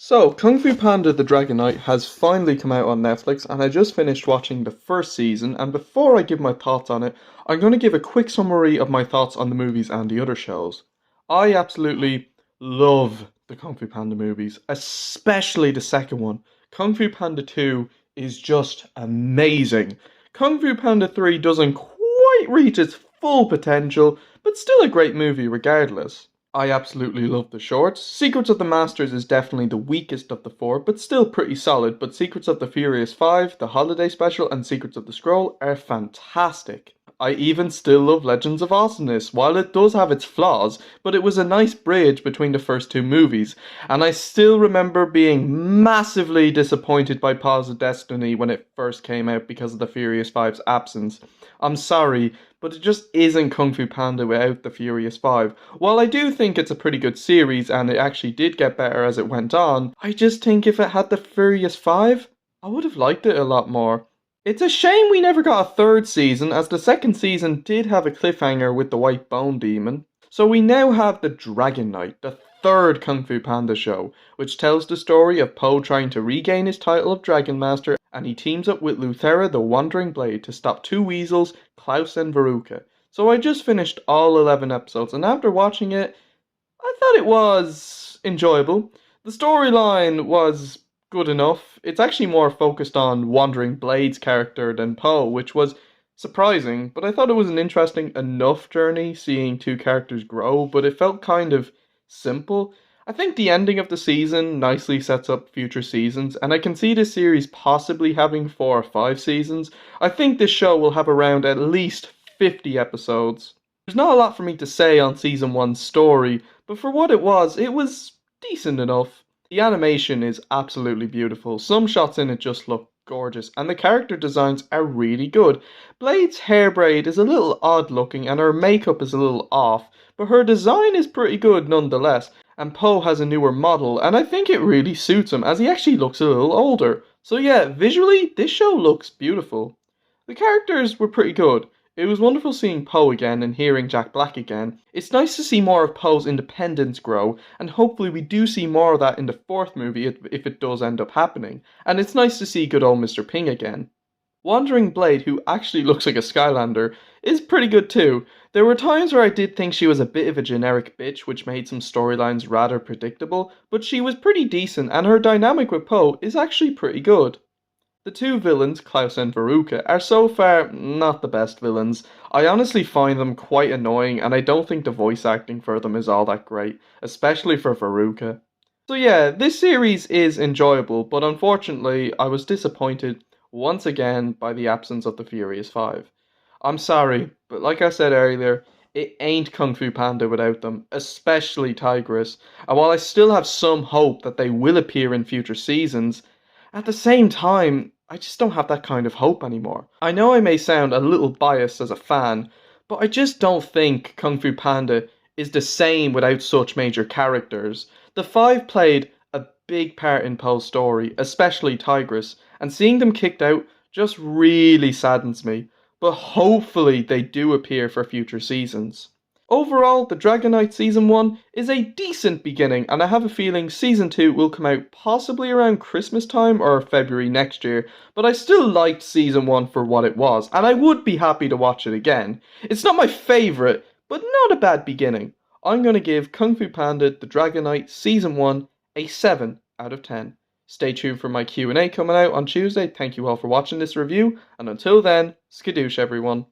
So, Kung Fu Panda the Dragon Knight has finally come out on Netflix, and I just finished watching the first season. And before I give my thoughts on it, I'm going to give a quick summary of my thoughts on the movies and the other shows. I absolutely love the Kung Fu Panda movies, especially the second one. Kung Fu Panda 2 is just amazing. Kung Fu Panda 3 doesn't quite reach its full potential, but still a great movie regardless. I absolutely love the shorts. Secrets of the Masters is definitely the weakest of the four, but still pretty solid. But Secrets of the Furious 5, the Holiday Special, and Secrets of the Scroll are fantastic. I even still love Legends of Awesomeness, while it does have its flaws, but it was a nice bridge between the first two movies. And I still remember being massively disappointed by Paws of Destiny when it first came out because of the Furious 5's absence. I'm sorry, but it just isn't Kung Fu Panda without the Furious 5. While I do think it's a pretty good series and it actually did get better as it went on, I just think if it had the Furious 5, I would have liked it a lot more. It's a shame we never got a third season, as the second season did have a cliffhanger with the White Bone Demon. So we now have the Dragon Knight, the third Kung Fu Panda show, which tells the story of Po trying to regain his title of Dragon Master, and he teams up with Luthera the Wandering Blade to stop two weasels, Klaus and Veruca. So I just finished all 11 episodes, and after watching it, I thought it was enjoyable. The storyline was good enough. It's actually more focused on Wandering Blade's character than Po, which was surprising, but I thought it was an interesting enough journey seeing two characters grow, but it felt kind of simple. I think the ending of the season nicely sets up future seasons, and I can see this series possibly having 4 or 5 seasons. I think this show will have around at least 50 episodes. There's not a lot for me to say on season 1's story, but for what it was decent enough. The animation is absolutely beautiful. Some shots in it just look gorgeous, and the character designs are really good. Blade's hair braid is a little odd looking, and her makeup is a little off, but her design is pretty good nonetheless. And Po has a newer model, and I think it really suits him as he actually looks a little older. So yeah, visually, this show looks beautiful. The characters were pretty good. It was wonderful seeing Po again and hearing Jack Black again. It's nice to see more of Po's independence grow, and hopefully we do see more of that in the fourth movie if it does end up happening. And it's nice to see good old Mr. Ping again. Wandering Blade, who actually looks like a Skylander, is pretty good too. There were times where I did think she was a bit of a generic bitch, which made some storylines rather predictable, but she was pretty decent, and her dynamic with Po is actually pretty good. The two villains, Klaus and Veruca, are so far not the best villains. I honestly find them quite annoying, and I don't think the voice acting for them is all that great, especially for Veruca. So yeah, this series is enjoyable, but unfortunately I was disappointed once again by the absence of the Furious 5. I'm sorry, but like I said earlier, it ain't Kung Fu Panda without them, especially Tigress. And while I still have some hope that they will appear in future seasons, at the same time, I just don't have that kind of hope anymore. I know I may sound a little biased as a fan, but I just don't think Kung Fu Panda is the same without such major characters. The five played a big part in Poe's story, especially Tigress, and seeing them kicked out just really saddens me. But hopefully they do appear for future seasons. Overall, The Dragon Knight Season 1 is a decent beginning, and I have a feeling Season 2 will come out possibly around Christmas time or February next year, but I still liked Season 1 for what it was, and I would be happy to watch it again. It's not my favourite, but not a bad beginning. I'm going to give Kung Fu Panda The Dragon Knight Season 1 a 7 out of 10. Stay tuned for my Q&A coming out on Tuesday. Thank you all for watching this review, and until then, skadoosh everyone.